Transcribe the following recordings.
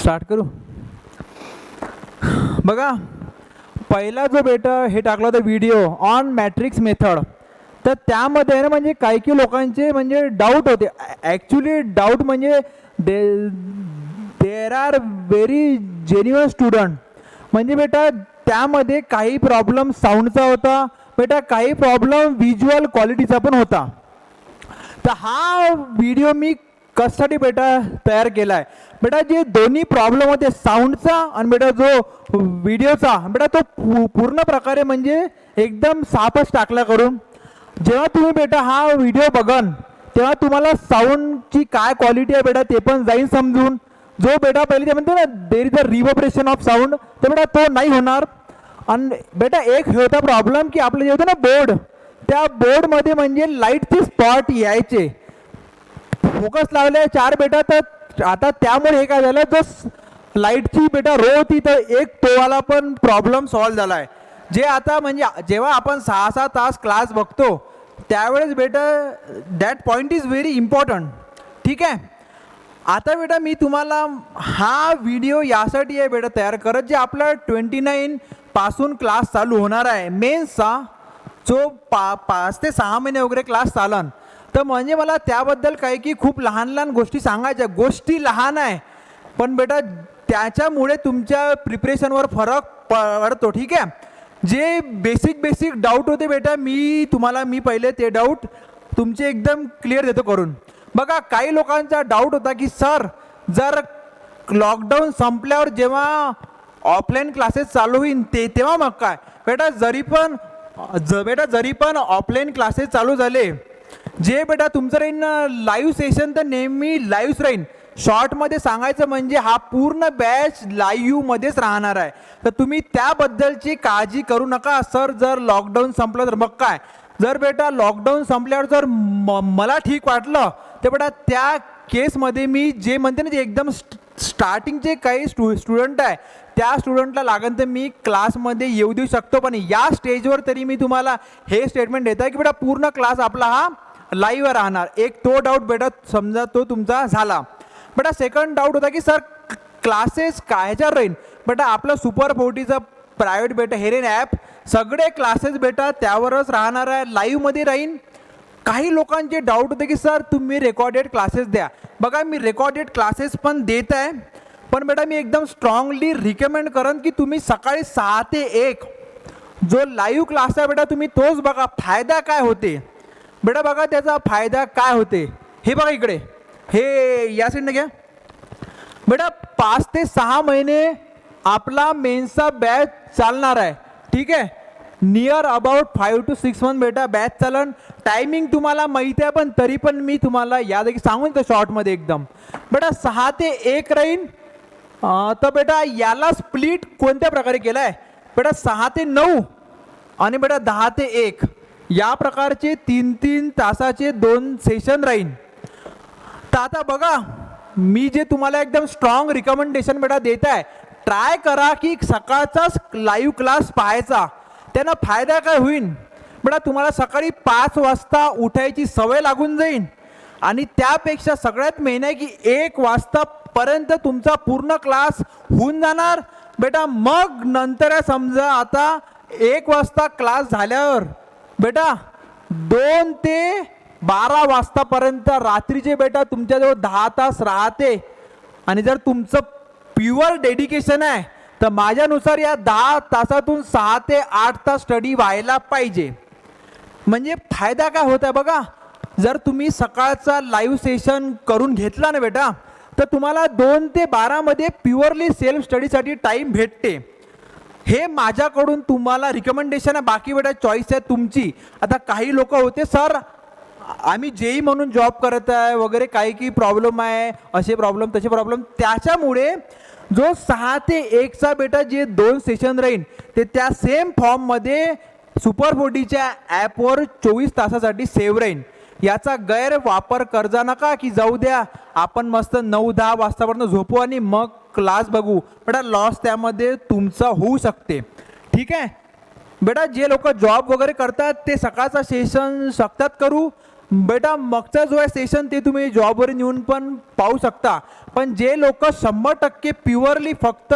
Start करू. बघा, पहिला जो बेटा हे टाकला होता व्हिडिओ ऑन मॅट्रिक्स मेथड, तर त्यामध्ये ना म्हणजे काही लोकांचे म्हणजे डाऊट होते. ॲक्च्युली डाऊट म्हणजे there are very genuine student. म्हणजे बेटा त्यामध्ये काही प्रॉब्लेम साऊंडचा होता बेटा, काही प्रॉब्लेम व्हिज्युअल क्वालिटीचा पण होता. तर हा व्हिडिओ मी कशासाठी बेटा तयार केला आहे बेटा, जे दोन्ही प्रॉब्लेम होते साऊंडचा आणि बेटा जो व्हिडिओचा बेटा, तो पूर्ण प्रकारे म्हणजे एकदम साफच टाकला करून. जेव्हा तुम्ही बेटा हा व्हिडिओ बघन तेव्हा तुम्हाला साऊंडची काय क्वालिटी आहे बेटा ते पण जाईल समजून. जो बेटा पहिले ते म्हणते ना there is a revibration of sound, तर बेटा तो नाही होणार. आणि बेटा एक हे होता प्रॉब्लेम की आपलं जे होतं ना बोर्ड, त्या बोर्डमध्ये म्हणजे लाईटचे स्पॉट यायचे, फोकस लावले 4 बेटा. तर आता त्यामुळे हे काय झालं, जो लाईटची बेटा रो होती तर एक तोवाला पण प्रॉब्लेम सॉल्व झाला आहे. जे आता म्हणजे जेव्हा आपण 6-6 तास क्लास बघतो त्यावेळेस बेटा that point is very important. ठीक आहे. आता बेटा मी तुम्हाला हा व्हिडिओ यासाठी आहे बेटा तयार करत, जे आपला 29 पासून क्लास चालू होणार आहे मेन्सचा, जो 5 ते 6 महिने वगैरे क्लास चालन. तर म्हणजे मला त्याबद्दल काही की खूप लहान लहान गोष्टी सांगायच्या. गोष्टी लहान आहे पण बेटा त्याच्यामुळे तुमच्या प्रिपरेशनवर फरक पडतो. ठीक आहे. जे बेसिक डाऊट होते बेटा मी पहिले ते डाऊट तुमचे एकदम क्लिअर देतो करून. बघा, काही लोकांचा डाऊट होता की सर जर लॉकडाऊन संपल्यावर जेव्हा ऑफलाईन क्लासेस चालू होईल तेव्हा मग काय बेटा, जरी पण ऑफलाईन क्लासेस चालू झाले, जे बेटा तुमचं राहीन लाईव्ह सेशन तर नेहमी लाईव्हच राहीन. शॉर्टमध्ये सांगायचं म्हणजे हा पूर्ण बॅच लाईव्हमध्येच राहणार आहे. तर तुम्ही त्याबद्दलची काळजी करू नका. सर जर लॉकडाऊन संपलं तर मग काय, जर बेटा लॉकडाऊन संपल्यावर जर मला ठीक वाटलं तर बेटा त्या केसमध्ये मी जे म्हणते ना ते एकदम स्टार्टिंगचे काही स्टुडंट आहे त्या स्टुडंटला लागेल तर मी क्लासमध्ये येऊ देऊ शकतो. पण या स्टेजवर तरी मी तुम्हाला हे स्टेटमेंट देत आहे की बेटा पूर्ण क्लास आपला हा लाईव्ह राहणार. एक तो डाऊट बेटा समजा तो तुमचा झाला. बेटा सेकंड डाऊट होता की सर क्लासेस कायच्यावर राहील बेटा, आपलं सुपर 40चा प्रायव्हेट बेटा हेरेन ॲप, सगळे क्लासेस बेटा त्यावरच राहणार आहे, लाईव्हमध्ये राहीन. काही लोकांचे डाऊट होते की सर तुम्ही रेकॉर्डेड क्लासेस द्या. बघा, मी रेकॉर्डेड क्लासेस पण देत आहे, पण बेटा मी एकदम स्ट्रॉंगली रिकमेंड करेन की तुम्ही सकाळी 6 ते 1 जो लाईव्ह क्लास आहे बेटा तुम्ही तोच बघा. फायदा काय होते बेटा, बघा त्याचा फायदा काय होते हे बघा इकडे, हे या साईडने घ्या बेटा. 5 ते 6 महिने आपला मेन्सचा बॅच चालणार आहे. ठीक आहे. नियर अबाउट 5 to 6 मंथ बेटा बॅच चालन. टायमिंग तुम्हाला माहिती आहे पण तरी पण मी तुम्हाला यादेखील सांगून देतो शॉर्टमध्ये एकदम. बेटा 6 ते 1 राहीन. तर बेटा याला स्प्लिट कोणत्या प्रकारे केला आहे बेटा, 6 ते 9 आणि बेटा 10 ते 1 या प्रकारचे 3-3 तासाचे 2 सेशन राहीन. तर आता बघा, मी जे तुम्हाला एकदम स्ट्रॉंग रिकमेंडेशन बेटा देत आहे, ट्राय करा की सकाळचाच लाईव्ह क्लास पाहायचा. त्यानं फायदा काय होईल बेटा, तुम्हाला सकाळी 5 वाजता उठायची सवय लागून जाईल आणि त्यापेक्षा सगळ्यात मेन आहे की 1 वाजतापर्यंत तुमचा पूर्ण क्लास होऊन जाणार बेटा. मग नंतर समजा आता 1 वाजता क्लास झाल्यावर बेटा 2 ते 12 वाजतापर्यंत रात्रीचे बेटा तुमच्याजवळ 10 तास राहते. आणि जर तुमचं प्युअर डेडिकेशन आहे तर माझ्यानुसार या 10 तासातून 6 ते 8 तास स्टडी व्हायला पाहिजे. म्हणजे फायदा काय होत आहे बघा, जर तुम्ही सकाळचा लाईव्ह सेशन करून घेतला ना बेटा तर तुम्हाला 2 ते 12 मध्ये प्युअरली सेल्फ स्टडीसाठी टाईम भेटते. हे माझ्याकडून तुम्हाला रिकमेंडेशन आहे. बाकी बेटा चॉईस आहे तुमची. आता काही लोक होते सर आम्ही जेई म्हणून जॉब करत आहे वगैरे, काही प्रॉब्लेम आहे, असे प्रॉब्लेम तसे प्रॉब्लेम, त्याच्यामुळे जो 6 ते 1चा बेटा जे 2 सेशन राहील ते त्या सेम फॉर्ममध्ये सुपर 40च्या ॲपवर 24 तासासाठी सेव्ह राहील. याचा गैरवापर करजा नका की जाऊ द्या आपण मस्त 9-10 वाजतापर्यंत झोपू आणि मग क्लास बघू. बेटा लॉस त्यामध्ये तुमचा होऊ शकते. ठीक आहे बेटा. जे लोक जॉब वगैरे करतात ते सकाळचा सेशन शकतात करू बेटा मागचा जो आहे सेशन ते तुम्ही जॉबवर येऊन पण पाहू शकता. पण जे लोक 100% प्युअरली फक्त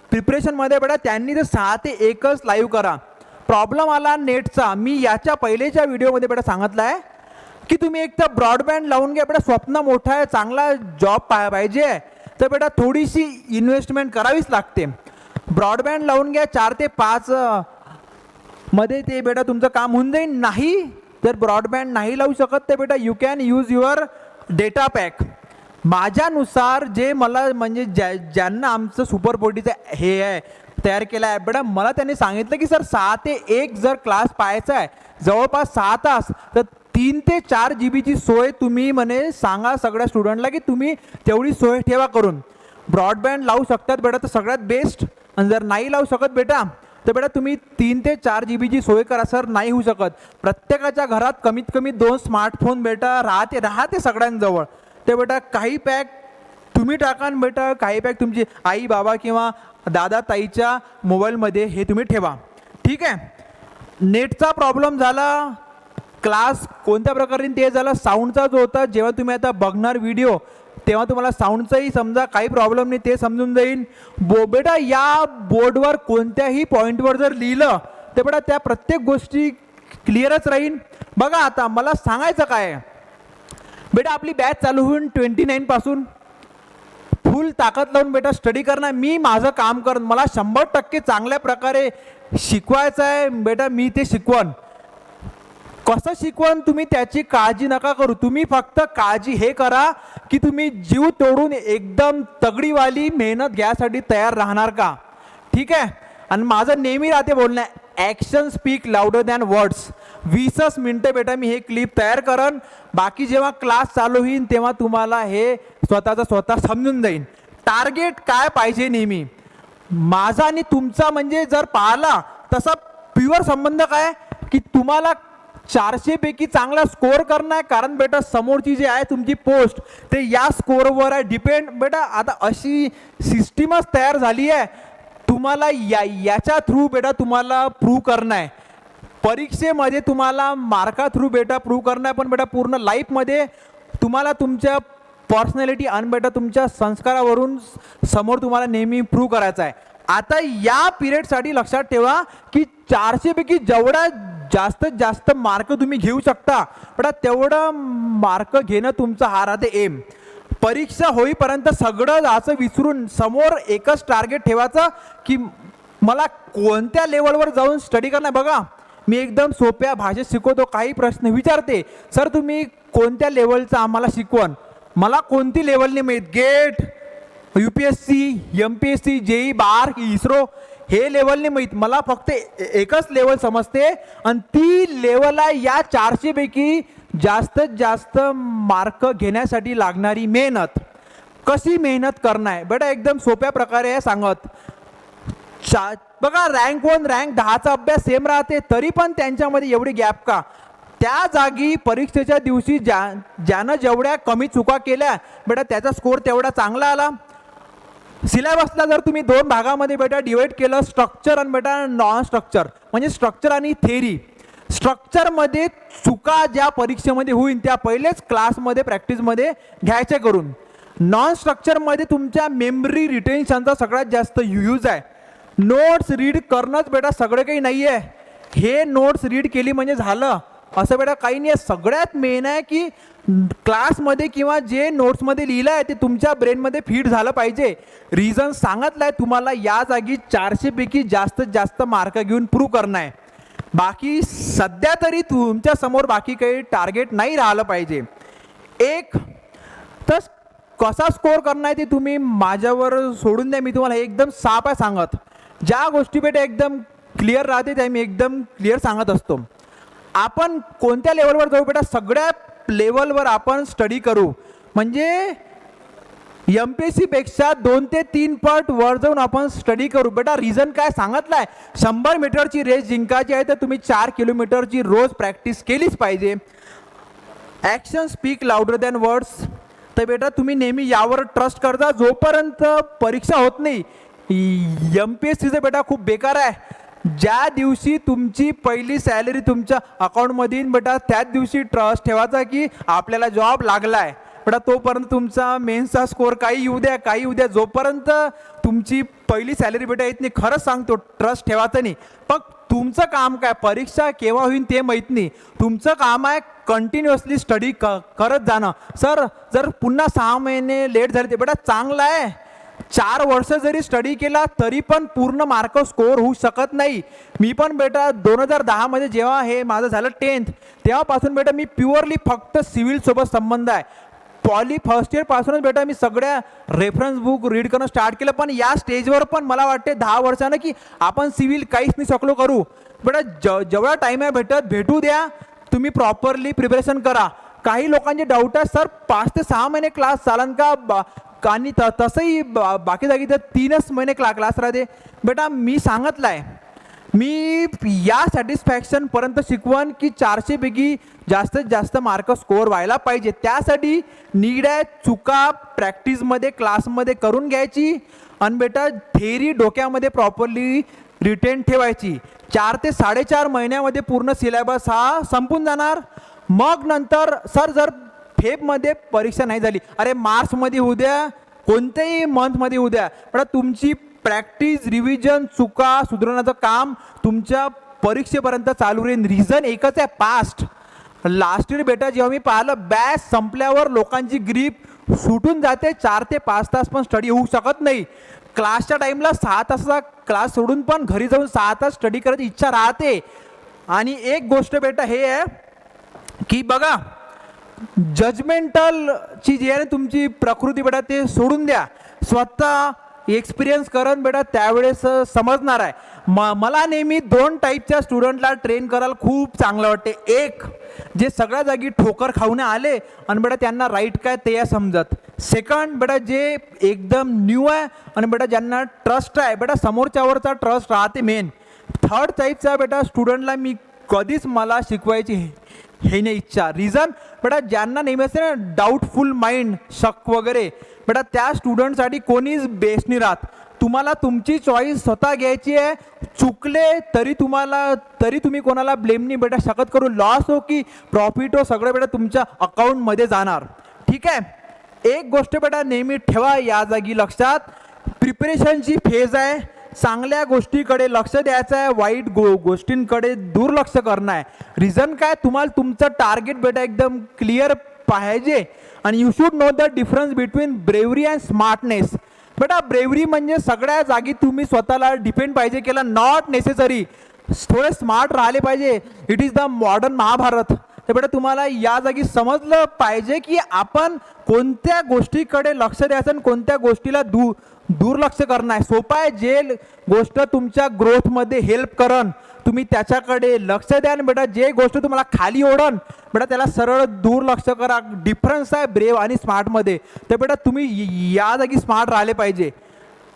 प्रिपरेशनमध्ये बेटा त्यांनी ते 6 ते 1च लाईव्ह करा. प्रॉब्लेम आला नेटचा, मी याच्या पहिलेच्या व्हिडिओमध्ये बेटा सांगितलं आहे की तुम्ही एक तर ब्रॉडबँड लावून घ्या. बेटा स्वप्न मोठा आहे, चांगला जॉब पाहिजे तर बेटा थोडीशी इन्व्हेस्टमेंट करावीच लागते. ब्रॉडबँड लावून घ्या 4 ते 5 मध्ये ते बेटा तुमचं काम होऊन जाईल. नाही जर ब्रॉडबँड नाही लावू शकत तर बेटा you can use your data pack. माझ्यानुसार जे मला म्हणजे ज्यांना आमचं सुपरपोटीचं हे आहे तयार केलं आहे बेटा, मला त्यांनी सांगितलं की सर 6 ते 1 जर क्लास पाहायचा आहे जवळपास 6 तास, तर 3 ते 4 GB सोय तुम्ही म्हणे सांगा सगळ्या स्टुडंटला की तुम्ही तेवढी सोय ठेवा करून. ब्रॉडबँड लावू शकतात बेटा तर सगळ्यात बेस्ट. आणि जर नाही लावू शकत बेटा तर बेटा तुम्ही 3 ते 4 GB ची सोय करा. सर नाही होऊ शकत, प्रत्येकाच्या घरात कमीत कमी 2 स्मार्टफोन बेटा राहते सगळ्यांजवळ. ते बेटा काही पॅक तुम्ही टाका बेटा, काही पॅक तुमची आई बाबा किंवा दादा ताईच्या मोबाईलमध्ये हे तुम्ही ठेवा. ठीक आहे. नेटचा प्रॉब्लेम झाला, क्लास कोणत्या प्रकारे ते झाला, साऊंडचा जो होता, जेव्हा तुम्ही आता बघणार व्हिडिओ तेव्हा तुम्हाला साऊंडचाही समजा काही प्रॉब्लेम नाही ते समजून जाईल. बेटा या बोर्डवर कोणत्याही पॉईंटवर जर लिहिलं तर बेटा त्या प्रत्येक गोष्टी क्लिअरच राहील. बघा आता मला सांगायचं काय बेटा, आपली बॅच चालू होऊन 29 पासून फुल ताकद लावून बेटा स्टडी करणार. मी माझं काम करन, मला 100% चांगल्या प्रकारे शिकवायचं आहे बेटा. मी ते शिकवण कसं शिकवण तुम्ही त्याची काळजी नका करू. तुम्ही फक्त काळजी हे करा की तुम्ही जीव तोडून एकदम तगडीवाली मेहनत घ्यायसाठी तयार राहणार का. ठीक आहे. आणि माझं नेहमी राहते बोलणं, action speak louder than words. 20च मिनटं बेटा मी हे क्लिप तयार करन, बाकी जेव्हा क्लास चालू होईल तेव्हा तुम्हाला हे स्वतः समजून जाईल. टार्गेट काय पाहिजे नेहमी माझा आणि तुमचा, म्हणजे जर पाहिला तसा प्युअर संबंध काय की तुम्हाला 400 पैकी चांगला स्कोअर करणं आहे. कारण बेटा समोरची जी आहे तुमची पोस्ट ते या स्कोअरवर आहे डिपेंड. बेटा आता अशी सिस्टीमच तयार झाली आहे, तुम्हाला याच्या थ्रू बेटा तुम्हाला प्रूव्ह करणं आहे. परीक्षेमध्ये तुम्हाला मार्का थ्रू बेटा प्रूव्ह करणं आहे, पण बेटा पूर्ण लाईफमध्ये तुम्हाला तुमच्या पर्सनॅलिटी आणि बेटा तुमच्या संस्कारावरून समोर तुम्हाला नेहमी प्रूव्ह करायचं आहे. आता या पिरियडसाठी लक्षात ठेवा की 400 पैकी जेवढा जास्तीत जास्त मार्क तुम्ही घेऊ शकता बेटा तेवढं मार्क घेणं तुमचा हा राहते एम. परीक्षा होईपर्यंत सगळं असं विसरून समोर एकच टार्गेट ठेवायचं की मला कोणत्या लेवलवर जाऊन स्टडी करणं. बघा मी एकदम सोप्या भाषेत शिकवतो, काही प्रश्न विचारते सर तुम्ही कोणत्या लेवलचं आम्हाला शिकवण, मला कोणती लेवल नाही माहीत, गेट UPSC MPSC JEE बार इस्रो हे लेवल नाही माहीत, मला फक्त एकच लेवल समजते आणि ती लेवल आहे या 400 पैकी जास्तीत जास्त मार्क घेण्यासाठी लागणारी मेहनत. कशी मेहनत करणं आहे बेटा एकदम सोप्या प्रकारे आहे सांगत. बघा रँक 1 रँक 10चा अभ्यास सेम राहते तरी पण त्यांच्यामध्ये एवढी गॅप का. त्या जागी परीक्षेच्या दिवशी ज्यानं जेवढ्या कमी चुका केल्या बेटा त्याचा स्कोअर तेवढा चांगला आला. सिलेबसला जर तुम्ही 2 भागामध्ये बेटा डिवाइड केलं, स्ट्रक्चर आणि बेटा नॉन स्ट्रक्चर, म्हणजे स्ट्रक्चर आणि थेरी. स्ट्रक्चरमध्ये चुका ज्या परीक्षेमध्ये होईल त्या पहिलेच क्लासमध्ये प्रॅक्टिसमध्ये घ्यायच्या करून. नॉन स्ट्रक्चरमध्ये तुमच्या मेमरी रिटेन्शनचा सगळ्यात जास्त यूज आहे. नोट्स रीड करणंच बेटा सगळं काही नाही आहे, हे नोट्स रीड केली म्हणजे झालं असं बेटा काही नाही आहे. सगळ्यात मेन आहे की क्लासमध्ये किंवा जे नोट्समध्ये लिहिलं आहे ते तुमच्या ब्रेनमध्ये फीड झालं पाहिजे. रिझन सांगितलं आहे तुम्हाला या जागी 400 पैकी जास्तीत जास्त मार्क घेऊन प्रूव्ह करणं आहे. बाकी सध्या तरी तुमच्या समोर बाकी काही टार्गेट नाही राहिलं पाहिजे. एक तर कसा स्कोअर करणं आहे ते तुम्ही माझ्यावर सोडून द्या, मी तुम्हाला एकदम साफ आहे सांगत. ज्या गोष्टी बेटा एकदम क्लिअर राहते त्या मी एकदम क्लिअर सांगत असतो. आपण कोणत्या लेवलवर जाऊ बेटा, सगळ्या लेवलवर आपण स्टडी करू, म्हणजे MPSC पेक्षा 2 ते 3 पट वर जाऊन आपण स्टडी करू. बेटा रिझन काय सांगितलं आहे, 100 मीटरची रेस जिंकायची आहे तर तुम्ही 4 किलोमीटरची रोज प्रॅक्टिस केलीच पाहिजे. Action speak louder than words. तर बेटा तुम्ही नेहमी यावर ट्रस्ट करता. जोपर्यंत परीक्षा होत नाही, MPSCचं बेटा खूप बेकार आहे. ज्या दिवशी तुमची पहिली सॅलरी तुमच्या अकाउंटमध्ये येईन बेटा त्याच दिवशी ट्रस्ट ठेवायचा की आपल्याला जॉब लागलाय बेटा. तोपर्यंत तुमचा मेन्सचा स्कोर काही येऊ द्या जोपर्यंत तुमची पहिली सॅलरी बेटा येत नाही, खरंच सांगतो ट्रस्ट ठेवायचा नाही. पण तुमचं काम काय, परीक्षा केव्हा होईल ते माहीत नाही, तुमचं काम आहे कंटिन्युअसली स्टडी करत जाणं. सर जर पुन्हा 6 महिने लेट झाले ते बेटा चांगलं आहे, 4 वर्ष जरी स्टडी केला तरी पण पूर्ण मार्क स्कोअर होऊ शकत नाही. मी पण बेटा 2010 मध्ये जेव्हा हे माझं झालं 10th तेव्हापासून बेटा मी प्युअरली फक्त सिव्हिलसोबत संबंध आहे. पॉली फर्स्ट इयर पासूनच बेटा मी सगळ्या रेफरन्स बुक रीड करणं स्टार्ट केलं. पण या स्टेजवर पण मला वाटते 10 वर्षानं की आपण सिव्हिल काहीच नाही शकलो करू. बेटा जेवढा टाईम आहे भेटू द्या, तुम्ही प्रॉपरली प्रिपरेशन करा. काही लोकांचे डाऊट आहे सर 5 ते 6 महिने क्लास चालन का, आणि तसंही बाकी जागी तर 3च महिने क्लास राहते. बेटा मी सांगितलं आहे, मी या सॅटिस्फॅक्शनपर्यंत शिकवण की 400 पैकी जास्तीत जास्त मार्क स्कोअर व्हायला पाहिजे. त्यासाठी नीड आहे चुका प्रॅक्टिसमध्ये क्लासमध्ये करून घ्यायची आणि बेटा थेरी डोक्यामध्ये प्रॉपरली रिटेन ठेवायची. 4 ते 4.5 महिन्यामध्ये पूर्ण सिलेबस हा संपून जाणार. मग नंतर सर जर फेबमध्ये परीक्षा नाही झाली, अरे मार्चमध्ये होऊ द्या, कोणत्याही मंथमध्ये होऊ द्या, पण तुमची प्रॅक्टिस रिव्हिजन चुका सुधारण्याचं काम तुमच्या परीक्षेपर्यंत चालू राहील. रिझन एकच आहे, पास्ट. लास्ट इयर बेटा जेव्हा मी पाहिलं बॅच संपल्यावर लोकांची ग्रीप सुटून जाते, 4 ते 5 तास पण स्टडी होऊ शकत नाही. क्लासच्या टाईमला 6 तासाचा क्लास सोडून पण घरी जाऊन 6 तास स्टडी करायची इच्छा राहते. आणि एक गोष्ट बेटा हे आहे की बघा जजमेंटलची जी आहे तुमची प्रकृती बेटा ते सोडून द्या, स्वतः एक्सपिरियन्स करून बेटा त्यावेळेस समजणार आहे. मला नेहमी 2 टाईपच्या स्टुडंटला ट्रेन करायला खूप चांगलं वाटते. एक जे सगळ्या जागी ठोकर खाऊन आले आणि बेटा त्यांना राईट काय ते या समजत. सेकंड बेटा जे एकदम न्यू आहे आणि बेटा ज्यांना ट्रस्ट आहे, बेटा समोरच्यावरचा ट्रस्ट राहते मेन. थर्ड टाईपचा बेटा स्टुडंटला मी कधीच मला शिकवायची हे नाही इच्छा. रिझन बेटा ज्यांना नेहमी असते ना डाऊटफुल माइंड, शक वगैरे, बेटा त्या स्टुडंटसाठी कोणीच बेस्ट नाही राहत. तुम्हाला तुमची चॉईस स्वतः घ्यायची आहे. चुकले तरी तुम्ही कोणाला ब्लेम नाही बेटा शकत करू. लॉस हो की प्रॉफिट हो सगळं बेटा तुमच्या अकाउंटमध्ये जाणार. ठीक आहे. एक गोष्ट बेटा नेहमी ठेवा या जागी लक्षात, प्रिपरेशनची फेज आहे, चांगल्या गोष्टीकडे लक्ष द्यायचं आहे, वाईट गोष्टींकडे दुर्लक्ष करणं आहे. रिझन काय, तुम्हाला तुमचं टार्गेट बेटा एकदम क्लिअर पाहिजे आणि you should know the difference between bravery and smartness. बेटा ब्रेव्हरी म्हणजे सगळ्या जागी तुम्ही स्वतःला डिपेंड पाहिजे केलं, नॉट नेसेसरी. थोडे स्मार्ट राहिले पाहिजे. It is the modern Mahabharata. तर बेटा तुम्हाला या जागी समजलं पाहिजे की आपण कोणत्या गोष्टीकडे लक्ष द्यायचं आणि कोणत्या गोष्टीला दुर्लक्ष करणं आहे. सोपं आहे. जे गोष्ट तुमच्या ग्रोथमध्ये हेल्प करन तुम्ही त्याच्याकडे लक्ष द्या आणि बेटा जे गोष्ट तुम्हाला खाली ओढन बेटा त्याला सरळ दुर्लक्ष करा. डिफरन्स आहे ब्रेव आणि स्मार्टमध्ये. तर बेटा तुम्ही या जागी स्मार्ट राहिले पाहिजे.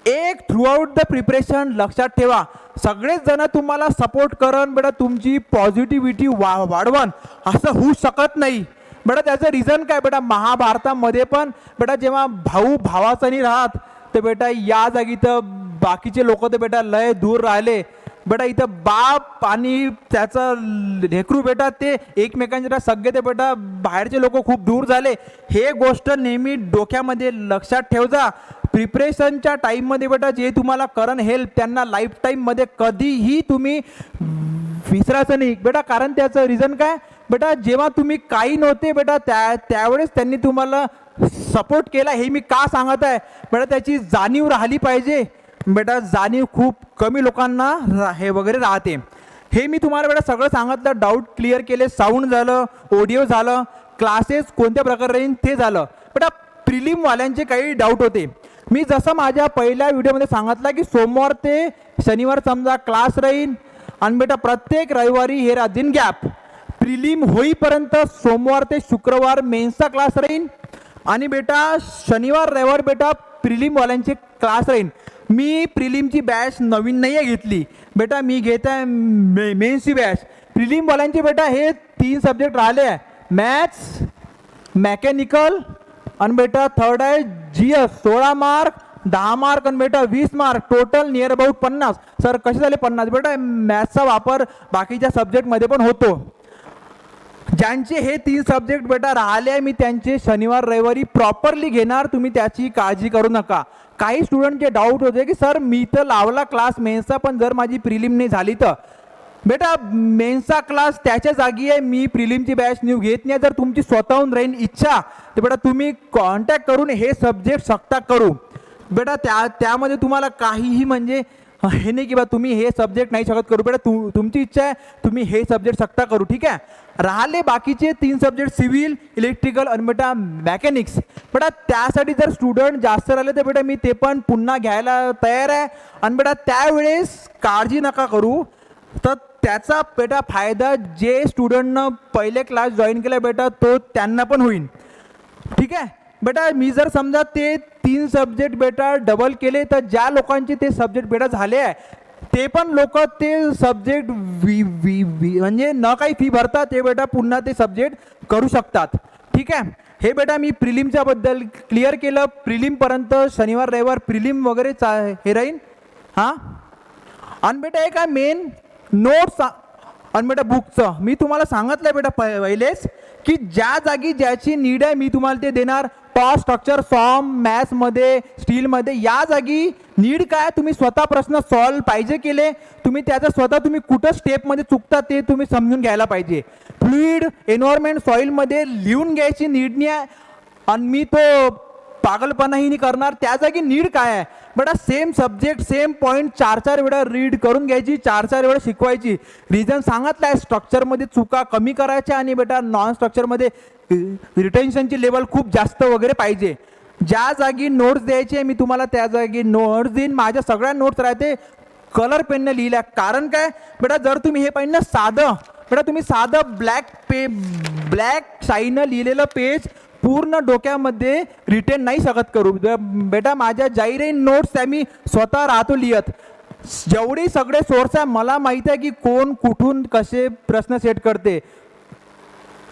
एक थ्रूआउट द प्रिपरेशन लक्षात ठेवा, सगळेच जण तुम्हाला सपोर्ट करन बेटा तुमची पॉझिटिव्हिटी वाढवण असं होऊ शकत नाही. बेटा त्याचं रिझन काय, बेटा महाभारतामध्ये पण बेटा जेव्हा भाऊ भावाचा नाही राहत तर बेटा या जागी तर बाकीचे लोक तर बेटा लय दूर राहिले. बेटा इथं बाप आणि त्याचा लेकरू बेटा ते एकमेकांच्या सगळे ते बेटा बाहेरचे लोक खूप दूर झाले. हे गोष्ट नेहमी डोक्यामध्ये लक्षात ठेव जा. प्रिपरेशनच्या टाईममध्ये बेटा जे तुम्हाला करण हेल्प त्यांना लाईफ टाईममध्ये कधीही तुम्ही विसरायचं नाही बेटा. कारण त्याचं रिझन काय, बेटा जेव्हा तुम्ही काही नव्हते बेटा त्यावेळेस त्यांनी तुम्हाला सपोर्ट केला. हे मी का सांगत आहे बेटा, त्याची जाणीव राहिली पाहिजे. बेटा जाणीव खूप कमी लोकांना हे वगैरे राहते. हे मी तुम्हाला बेटा सगळं सांगितलं, डाऊट क्लिअर केले, साऊंड झालं, ऑडिओ झालं, क्लासेस कोणत्या प्रकारे राहील ते झालं. बेटा प्रिलिमवाल्यांचे काही डाऊट होते. मी जसं माझ्या पहिल्या व्हिडिओमध्ये सांगितलं की सोमवार ते शनिवार समजा क्लास राहील आणि बेटा प्रत्येक रविवारी हे राहतील गॅप. प्रिलिम होईपर्यंत सोमवार ते शुक्रवार मेन्सचा क्लास राहील आणि बेटा शनिवार रविवार बेटा प्रिलिमवाल्यांचे क्लास राहील. मी प्रिलिमची बॅच नवीन नाही आहे घेतली बेटा, मी घेत आहे मेन्सची बॅच. प्रिलिमवाल्यांचे बेटा हे 3 सब्जेक्ट राहिले आहे, मॅथ्स, मेकॅनिकल आणि बेटा थर्ड आहे GS 16 मार्क 10 मार्क आणि बेटा 20 mark, total near about 50. Sir कसे झाले 50? बेटा मॅथ्सचा वापर बाकीच्या सब्जेक्टमध्ये पण होतो. ज्यांचे हे 3 सब्जेक्ट बेटा राहिले मी त्यांचे शनिवार रविवारी प्रॉपरली घेणार, तुम्ही त्याची काळजी करू नका. काही स्टुडंटचे डाऊट होते की सर मी तर लावला क्लास मेन्सचा, पण जर माझी प्रिलिम नाही झाली तर. बेटा मेन्सचा क्लास त्याच्या जागी आहे, मी प्रिलिमची बॅच न्यू घेत नाही. जर तुमची स्वतःहून राहील इच्छा तर बेटा तुम्ही कॉन्टॅक्ट करून हे सब्जेक्ट सक्ता करू. बेटा त्यामध्ये तुम्हाला काहीही म्हणजे हे नाही की बा तुम्ही हे सब्जेक्ट नाही शकत करू. बेटा तुमची इच्छा आहे तुम्ही हे सब्जेक्ट सक्ता करू. ठीक आहे. राहिले बाकीचे 3 सब्जेक्ट सिव्हिल, इलेक्ट्रिकल आणि बेटा मॅकॅनिक्स. बेटा त्यासाठी जर स्टुडंट जास्त राहिले तर बेटा मी ते पण पुन्हा घ्यायला तयार आहे. आणि बेटा त्यावेळेस काळजी नका करू, तर त्याचा बेटा फायदा जे स्टुडंटनं पहिले क्लास जॉईन केला बेटा तो त्यांना पण होईल. ठीक आहे. बेटा मी जर समजा ते 3 सब्जेक्ट बेटा डबल केले तर ज्या लोकांचे ते सब्जेक्ट बेटा झाले आहे ते पण लोक ते सब्जेक्ट म्हणजे न काही फी भरता ते बेटा पुन्हा ते सब्जेक्ट करू शकतात. ठीक आहे. हे बेटा मी प्रिलिमच्या बद्दल क्लिअर केलं. प्रिलिमपर्यंत शनिवार रविवार प्रिलिम वगैरे हे राहील. हां. आणि बेटा एक आहे मेन नोट्स आणि बेटा बुकचं मी तुम्हाला सांगितलं बेटा पहिलेच की ज्या जागी ज्याची नीड आहे मी तुम्हाला ते देणार. टॉस स्ट्रक्चर सॉम मॅथ्समध्ये स्टीलमध्ये या जागी नीड काय तुम्ही स्वतः प्रश्न सॉल्व पाहिजे केले, तुम्ही त्याचा स्वतः तुम्ही कुठं स्टेपमध्ये चुकता ते तुम्ही समजून घ्यायला पाहिजे. फ्लुइड एन्व्हायरमेंट सॉइलमध्ये लिहून घ्यायची नीड नाही आहे आणि मी तो पागलपणाही नाही करणार. त्या जागी नीड काय आहे बेटा सेम सब्जेक्ट सेम पॉईंट 4-4 वेळा रीड करून घ्यायची, 4-4 वेळा शिकवायची. रिझन सांगितलं आहे स्ट्रक्चरमध्ये चुका कमी करायच्या आणि बेटा नॉन स्ट्रक्चरमध्ये रिटेन्शनची लेवल खूप जास्त वगैरे पाहिजे. ज्या जागी नोट्स द्यायचे मी तुम्हाला त्या जागी नोट्स देईन. माझ्या सगळ्या नोट्स राहते कलर पेनने लिहिल्या. कारण काय बेटा जर तुम्ही हे पाहिजे साधं बेटा तुम्ही साधं ब्लॅक शाईनं लिहिलेलं पेज पूर्ण डोक्यामध्ये रिटेन नाही शकत करू. बेटा माझ्या जाहीरही नोट्स त्या मी स्वतः राहतो लिहत. जेवढी सगळे सोर्स आहे मला माहिती आहे की कोण कुठून कसे प्रश्न सेट करते.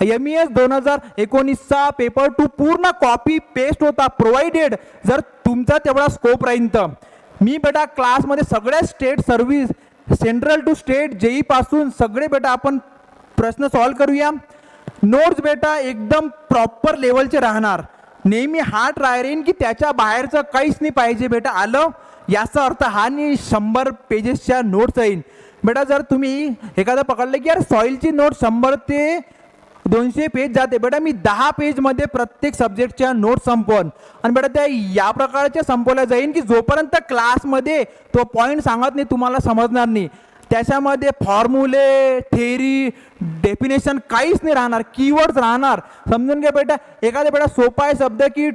MES 2019चा पेपर 2 पूर्ण कॉपी पेस्ट होता प्रोव्हाइडेड. जर तुमचा तेवढा स्कोप राहील तर मी बेटा क्लासमध्ये सगळ्या state service central to state JEE पासून सगळे बेटा आपण प्रश्न सॉल्व करूया. नोट्स बेटा एकदम प्रॉपर लेवलचे राहणार. नेहमी हार्ट राहील की त्याच्या बाहेरचं काहीच नाही पाहिजे बेटा. आलं याचा अर्थ हा नाही 100 पेजेसच्या नोट्स येईल. बेटा जर तुम्ही एखादं पकडलं की यार सॉईलची नोट 100 ते 200 पेज जाते बेटा मी 10 पेजमध्ये प्रत्येक सब्जेक्टच्या नोट संपवून आणि बेटा त्या या प्रकारच्या संपवल्या जाईल की जोपर्यंत क्लासमध्ये तो पॉईंट सांगत नाही तुम्हाला समजणार नाही. त्याच्यामध्ये फॉर्म्युले थेरी डेफिनेशन काहीच नाही राहणार, कीवर्ड्स राहणार. समजून घ्या बेटा एखादा बेटा सोपा आहे शब्द की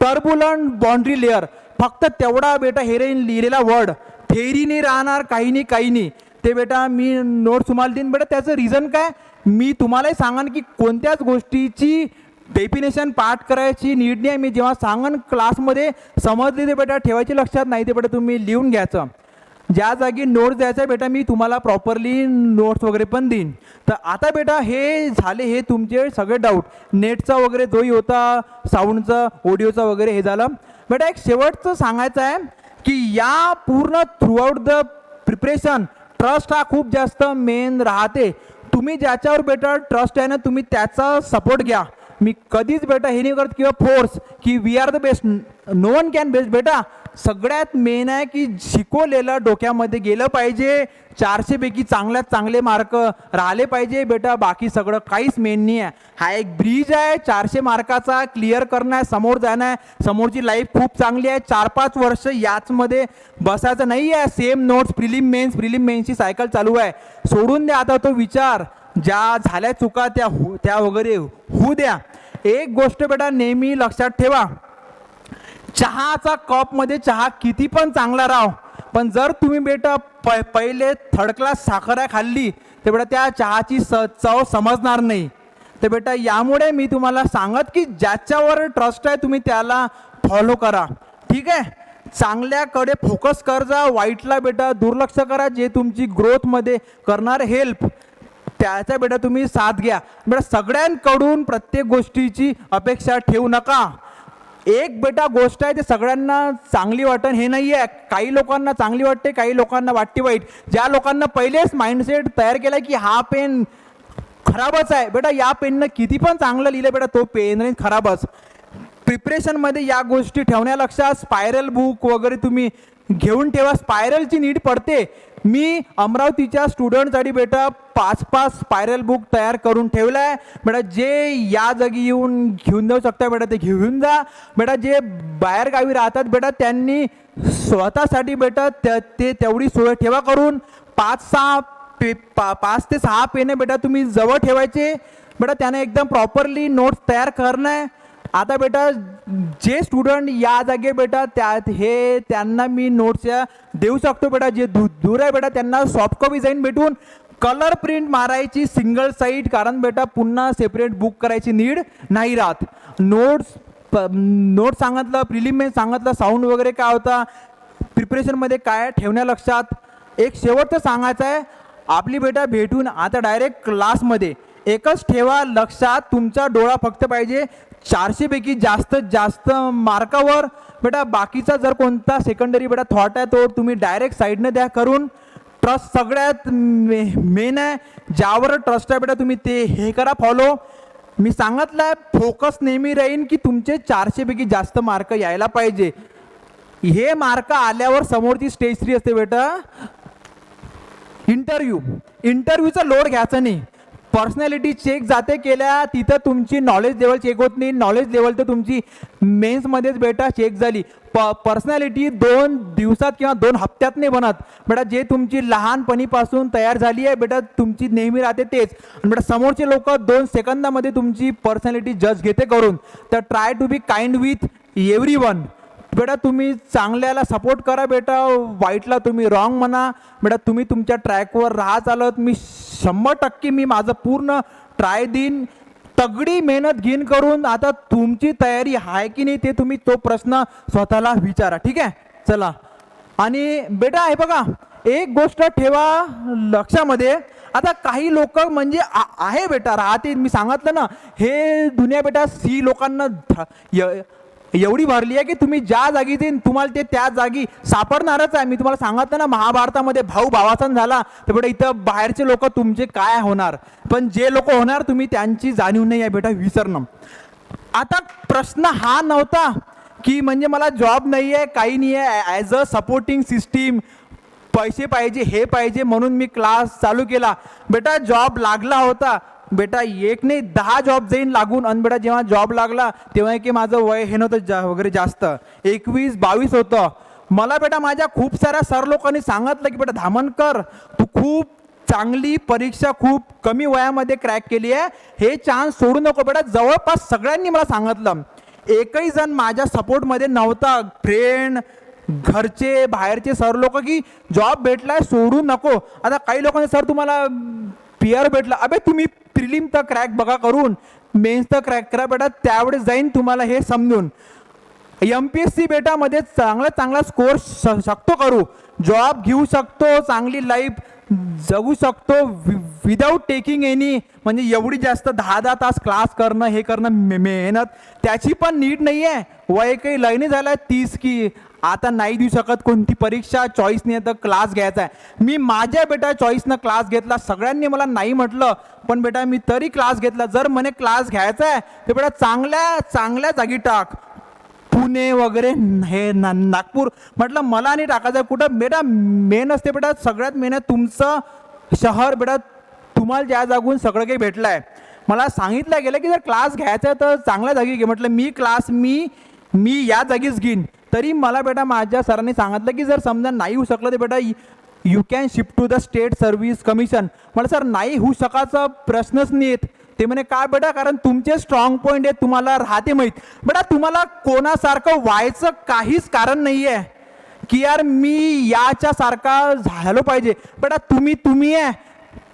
टर्बुलंट बाउंड्री लेअर फक्त तेवढा बेटा हेरेन लिहिलेला वर्ड, थेरी नाही राहणार काही नाही. ते बेटा मी नोट्स तुम्हाला देईन. बेटा त्याचं रिझन काय मी तुम्हालाही सांगन की कोणत्याच गोष्टीची डेफिनेशन पाठ करायची नीड नाही. मी जेव्हा सांगन क्लासमध्ये समजले ते बेटा ठेवायचे लक्षात, नाही ते बेटा तुम्ही लिहून घ्यायचं. ज्या जागी नोट्स द्यायचा बेटा मी तुम्हाला प्रॉपरली नोट्स वगैरे पण देईन. तर आता बेटा हे झाले हे तुमचे सगळे डाऊट नेटचा वगैरे जोही होता, साऊंडचा ऑडिओचा वगैरे हे झालं. बेटा एक शेवटचं सांगायचं आहे की या पूर्ण थ्रूआउट द प्रिपरेशन ट्रस्ट हा खूप जास्त मेन राहते. तुम्ही ज्याच्यावर बेटा ट्रस्ट आहे ना तुम्ही त्याचा सपोर्ट घ्या. मी कधीच बेटा हे नाही करत किंवा फोर्स की we are the best, no one can best. बेटा सगळ्यात मेन आहे की शिकवलेलं डोक्यामध्ये गेलं पाहिजे. 400 पैकी चांगल्यात चांगले मार्क राहिले पाहिजे बेटा. बाकी सगळं काहीच मेन नाही आहे. हा एक ब्रिज आहे 400 मार्काचा क्लिअर करणं आहे, समोर जाणं आहे. समोरची लाईफ खूप चांगली आहे. 4-5 वर्ष याचमध्ये बसायचं नाही आहे. सेम नोट्स प्रिलिम मेन्सची सायकल चालू आहे. सोडून द्या आता तो विचार. ज्या झाल्या चुका त्या वगैरे होऊ द्या. एक गोष्ट बेटा नेहमी लक्षात ठेवा, चहाचा कपमध्ये चहा किती पण चांगला राव, पण जर तुम्ही बेटा पहिले 3rd क्लास साखर खाल्ली तर बेटा त्या चहाची चव समजणार नाही. तर बेटा यामुळे मी तुम्हाला सांगत की ज्याच्यावर ट्रस्ट आहे तुम्ही त्याला फॉलो करा. ठीक आहे. चांगल्याकडे फोकस कर जा, वाईटला बेटा दुर्लक्ष करा. जे तुमची ग्रोथमध्ये करणार हेल्प त्याचा बेटा तुम्ही साथ घ्या. बेटा सगळ्यांकडून प्रत्येक गोष्टीची अपेक्षा ठेवू नका. एक बेटा गोष्ट आहे ते सगळ्यांना चांगली वाटण हे नाही आहे. काही लोकांना चांगली वाटते, काही लोकांना वाटते वाईट. ज्या लोकांना पहिलेच माइंडसेट तयार केला की हा पेन खराबच आहे, बेटा या पेननं किती पण चांगलं लिहिलं बेटा तो पेन खराबच. प्रिपरेशनमध्ये या गोष्टी ठेवण्या लक्षात. स्पायरल बुक वगैरे तुम्ही घेऊन ठेवा, स्पायरलची नीड पडते. मी अमरावतीच्या स्टुडंटसाठी बेटा 5-5 स्पायरल बुक तयार करून ठेवलं आहे बेटा. जे या जागी येऊन घेऊन जाऊ शकता बेटा ते घेऊन जा बेटा. जे बाहेरगावी राहतात बेटा त्यांनी स्वतःसाठी बेटा ते तेवढी सोय ठेवा करून. 5 ते 6 पेने बेटा तुम्ही जवळ ठेवायचे बेटा. त्याने एकदम प्रॉपरली नोट्स तयार करणं आहे. आता बेटा जे स्टुडंट या जागे बेटा त्यांना मी नोट्स देऊ शकतो बेटा. जे दूर आहे बेटा त्यांना सॉफ्ट कॉपी जाईन भेटून. कलर प्रिंट मारायची सिंगल साईड, कारण बेटा पुन्हा सेपरेट बुक करायची नीड नाही राहत. नोट्स सांगितलं, प्रिलिमिनरी सांगितलं, साऊंड वगैरे काय होता, प्रिपरेशनमध्ये काय ठेवण्या लक्षात. एक शेवटचं सांगायचं आहे, आपली बेटा भेटून आता डायरेक्ट क्लासमध्ये एकच ठेवा लक्षात, तुमचा डोळा फक्त पाहिजे 400 पैकी जास्त मार्कावर बेटा. बाकीचा जर कोणता सेकंडरी बेटा थॉट आहे तो तुम्ही डायरेक्ट साईडनं द्या करून. ट्रस्ट सगळ्यात मेन आहे, ज्यावर ट्रस्ट आहे बेटा तुम्ही ते हे करा फॉलो. मी सांगितलं आहे फोकस नेहमी राहीन की तुमचे 400 पैकी जास्त मार्क यायला पाहिजे. हे मार्क आल्यावर समोरची स्टेज 3 असते बेटा, इंटरव्ह्यूचा लोड घ्यायचा नाही. पर्सनॅलिटी चेक जाते केल्या तिथं तुमची नॉलेज लेवल चेक होत नाही. नॉलेज लेवल तर तुमची मेन्समध्येच बेटा चेक झाली. पर्सनॅलिटी 2 दिवसात किंवा 2 हप्त्यात नाही बनत बेटा. जे तुमची लहानपणीपासून तयार झाली आहे बेटा तुमची नेहमी राहते तेच. आणि बेटा समोरचे लोक 2 सेकंदामध्ये तुमची पर्सनॅलिटी जज घेते करून. तर try to be kind with everyone बेटा. तुम्ही चांगल्याला सपोर्ट करा बेटा, वाईटला तुम्ही रॉंग म्हणा बेटा. तुम्ही तुमच्या ट्रॅकवर राहा चालत. मी 100% मी माझं पूर्ण ट्राय देईन, तगडी मेहनत घेईन करून. आता तुमची तयारी आहे की नाही ते तुम्ही तो प्रश्न स्वतःला विचारा, ठीक आहे. चला, आणि बेटा हे बघा एक गोष्ट ठेवा लक्षामध्ये. आता काही लोक म्हणजे आहे बेटा राहते, मी सांगितलं ना हे दुनिया बेटा सी लोकांना एवढी भरली आहे की तुम्ही ज्या जागी जाईन तुम्हाला ते त्या जागी सापडणारच आहे. मी तुम्हाला सांगितलं ना महाभारतामध्ये भाऊ भावासन झाला तर बेटा इथं बाहेरचे लोक तुमचे काय होणार, पण जे लोक होणार तुम्ही त्यांची जाणीव नाही आहे बेटा, विसरणं. आता प्रश्न हा नव्हता की म्हणजे मला जॉब नाही आहे काही नाही आहे, ॲज अ सपोर्टिंग सिस्टीम पैसे पाहिजे हे पाहिजे म्हणून मी क्लास चालू केला बेटा. जॉब लागला होता बेटा, एक नाही 10 जॉब जाईन लागून. आणि बेटा जेव्हा जॉब लागला तेव्हा की माझं वय हे नव्हतं वगैरे जास्त, 21-22 होतं. मला बेटा माझ्या खूप साऱ्या सर लोकांनी सांगितलं की बेटा धामनकर तू खूप चांगली परीक्षा खूप कमी वयामध्ये क्रॅक केली आहे, हे चान्स सोडू नको बेटा. जवळपास सगळ्यांनी मला सांगितलं, एकही जण माझ्या सपोर्टमध्ये नव्हता. फ्रेंड, घरचे, बाहेरचे सर लोक की जॉब भेटलाय सोडू नको. आता काही लोकांनी सर तुम्हाला पीआर भेटला, अबे तुम्ही प्रिलिम तर क्रॅक बघा करून, मेन्स तर क्रॅक करा बेटा, त्यावेळेस जाईन तुम्हाला हे समजून. MPSC बेटा मध्ये चांगला स्कोर शकतो करू, जॉब घेऊ शकतो, चांगली लाईफ जगू शकतो विदाऊट टेकिंग एनी, म्हणजे एवढी जास्त 10 तास क्लास करणं हे करणं मेहनत त्याची पण नीड नाही आहे. वय काही लय नाही झालं 30 की आता नाही देऊ शकत कोणती परीक्षा, चॉईस नाही तर क्लास घ्यायचा आहे. मी माझ्या बेटा चॉईसनं क्लास घेतला, सगळ्यांनी मला नाही म्हटलं पण बेटा मी तरी क्लास घेतला. जर म्हणे क्लास घ्यायचा आहे तर बेटा चांगल्या जागी टाक, पुणे वगैरे हे नागपूर. म्हटलं मला नाही टाकायचं कुठं बेटा. मेन असते बेटा सगळ्यात मेन आहे तुमचं शहर बेटा, तुम्हाला ज्या जागून सगळं काही भेटलं आहे. मला सांगितलं गेलं की जर क्लास घ्यायचा आहे तर चांगल्या जागी घे. म्हटलं मी क्लास मी या जागीच घेईन. तरी मला बेटा माझ्या सरांनी सांगितलं की जर समजा नाही होऊ शकलं तर बेटा you can shift to the state service commission. मला सर नाही होऊ शकायचा प्रश्नच नाही येत. ते म्हणे काय बेटा, कारण तुमचे स्ट्रॉंग पॉईंट आहे, तुम्हाला राहते माहीत बेटा. तुम्हाला कोणासारखं व्हायचं काहीच कारण नाही आहे की यार मी याच्यासारखा झालो पाहिजे बेटा. तुम्ही आहे,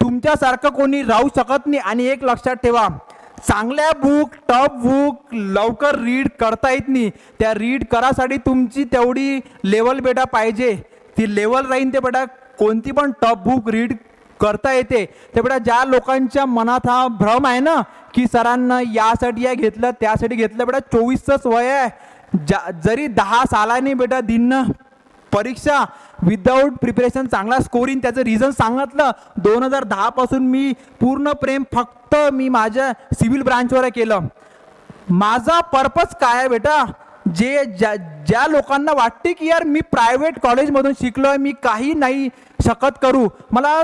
तुमच्यासारखं कोणी राहू शकत नाही. आणि एक लक्षात ठेवा, चांगल्या बुक टफ बुक लवकर रीड करता येत नाही. त्या रीड करासाठी तुमची तेवढी लेवल बेटा पाहिजे. ती लेवल राहीन ते बेटा कोणती पण टफ बुक रीड करता येते. ते बेटा ज्या लोकांच्या मनात हा भ्रम आहे ना की सरांना यासाठी घेतलं त्यासाठी घेतलं बेटा, 24च वय आहे, जरी 10 सालांनी बेटा दिन परीक्षा विदाऊट प्रिपरेशन चांगला स्कोरिंग, त्याचं रिझन सांगितलं. 2010 पासून मी पूर्ण प्रेम फक्त मी माझ्या सिव्हिल ब्रांचवर केलं. माझा पर्पज काय आहे बेटा, ज्या लोकांना वाटते की यार मी प्रायव्हेट कॉलेजमधून शिकलोय, मी काही नाही शकत करू, मला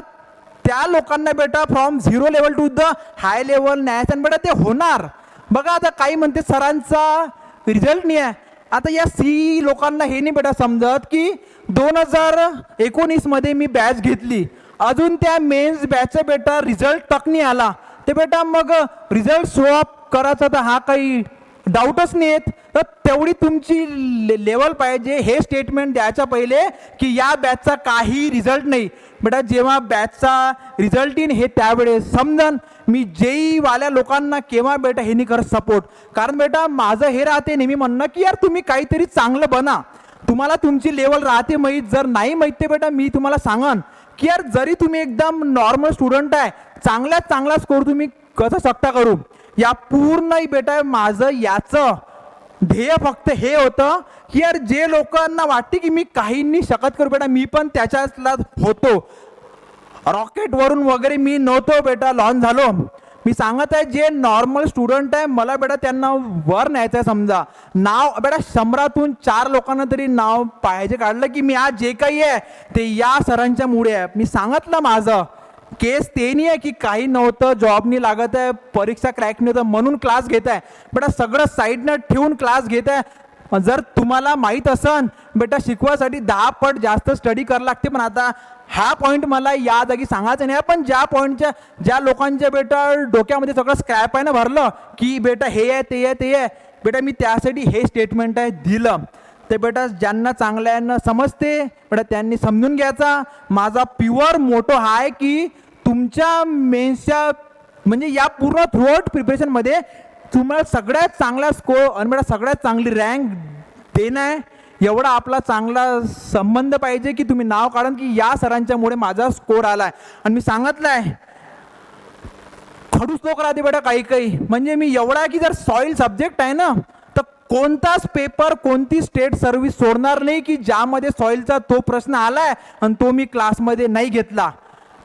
त्या लोकांना बेटा from 0 level to the high level न्यायचं बेटा ते होणार. बघा आता काही म्हणते सरांचा रिझल्ट नाही आहे. आता या सी लोकांना हे नाही बेटा समजत की 2019 मध्ये मी बॅच घेतली, अजून त्या मेन्स बॅचचा बेटा रिझल्ट तक नाही आला. ते बेटा मग रिझल्ट शो अप करायचा तर हा काही डाऊटच नाही येत. तर तेवढी तुमची लेवल पाहिजे हे स्टेटमेंट द्यायच्या पहिले की या बॅचचा काही रिझल्ट नाही. बेटा जेव्हा बॅचचा रिझल्ट येईन हे त्यावेळेस समजन मी जेई वाल्या लोकांना केव्हा बेटा हे नाही करत सपोर्ट. कारण बेटा माझं हे राहते नेहमी म्हणणं की यार तुम्ही काहीतरी चांगलं बना. तुम्हाला तुमची लेवल राहते माहीत, जर नाही माहीत ते बेटा मी तुम्हाला सांगन की यार जरी तुम्ही एकदम नॉर्मल स्टुडंट आहे, चांगल्यात चांगला स्कोर तुम्ही कसं शकता करू. या पूर्ण बेटा माझं याचं ध्येय फक्त हे होतं की यार जे लोकांना वाटते की मी काही नाही शकत करू बेटा, मी पण त्याच्यातला होतो. रॉकेटवरून वगैरे मी नव्हतो बेटा लॉन्च झालो. मी सांगत आहे जे नॉर्मल स्टुडंट आहे मला बेटा त्यांना वर न्यायचं आहे. समजा नाव बेटा 100तून 4 लोकांना तरी नाव पाहिजे काढलं की मी आज जे काही आहे ते या सरांच्या मुळे आहे. मी सांगितलं माझं केस ते नाही आहे की काही नव्हतं, जॉब नाही लागत आहे, परीक्षा क्रॅक नाही होतं म्हणून क्लास घेत आहे बेटा, सगळं साईडनं ठेवून क्लास घेत आहे. जर तुम्हाला माहीत असन बेटा शिकवासाठी 10 पट जास्त स्टडी करावं लागते. पण आता हा पॉईंट मला या जागी सांगायचं नाही. पण ज्या पॉईंटच्या ज्या लोकांच्या बेटा डोक्यामध्ये सगळं स्क्रॅप आहे ना भरलं की बेटा हे आहे ते आहे ते आहे बेटा, मी त्यासाठी हे स्टेटमेंट आहे दिलं. ते बेटा ज्यांना चांगल्यानं समजते बेटा त्यांनी समजून घ्यायचा. माझा प्युअर मोटो हा आहे की तुमच्या मेन्सच्या म्हणजे या पूर्ण थ्रूआउट प्रिपरेशनमध्ये तुम्हाला सगळ्यात चांगला स्कोर आणि बेटा सगळ्यात चांगली रँक देणं आहे. एवढा आपला चांगला संबंध पाहिजे की तुम्ही नाव काढून की या सरांच्यामुळे माझा स्कोर आला आहे. आणि मी सांगितलं आहे खडूस लोक राहते बेटा काही काही, म्हणजे मी एवढा की जर सॉईल सब्जेक्ट आहे ना तर कोणताच पेपर कोणती स्टेट सर्व्हिस सोडणार नाही की ज्यामध्ये सॉईलचा तो प्रश्न आलाय आणि तो मी क्लासमध्ये नाही घेतला.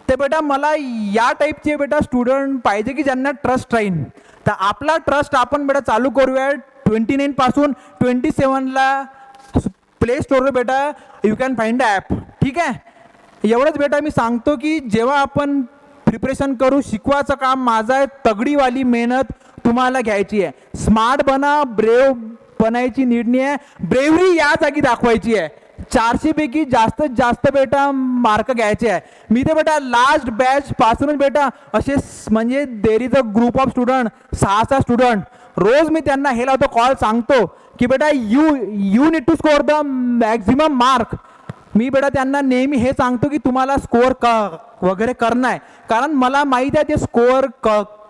ते बेटा मला या टाईपचे बेटा स्टुडंट पाहिजे की ज्यांना ट्रस्ट राहील. तर आपला ट्रस्ट आपण बेटा चालू करूया 29 पासून 27ला प्ले स्टोरवर बेटा यू कॅन फाइंड ॲप. ठीक आहे, एवढंच बेटा मी सांगतो की जेव्हा आपण प्रिपरेशन करू शिकवायचं काम माझं आहे. तगडीवाली मेहनत तुम्हाला घ्यायची आहे. स्मार्ट बना, ब्रेव बनायची नीड नाही आहे, ब्रेवरी या जागी दाखवायची आहे. 400 पैकी जास्तीत जास्त बेटा मार्क घ्यायचे आहे. मी ते बेटा लास्ट बॅच पासूनच बेटा असे म्हणजे there is a group of student 6 student रोज मी त्यांना हे लावतो कॉल सांगतो की बेटा you need to score the maximum mark. मी बेटा त्यांना नेहमी हे सांगतो की तुम्हाला स्कोअर वगैरे करणं आहे. कारण मला माहीत आहे ते स्कोअर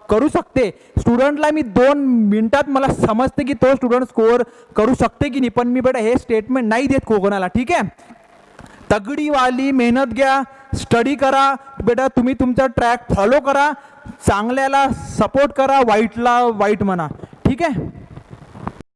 करू शकते. स्टुडंटला मी 2 मिनिटात मला समजते की तो स्टुडंट स्कोअर करू शकते की नाही. पण मी बेटा हे स्टेटमेंट नाही देत कोणाला. ठीक आहे, तगडीवाली मेहनत घ्या, स्टडी करा बेटा, तुम्ही तुमचा ट्रॅक फॉलो करा, चांगल्याला सपोर्ट करा, वाईटला वाईट म्हणा. ठीक आहे.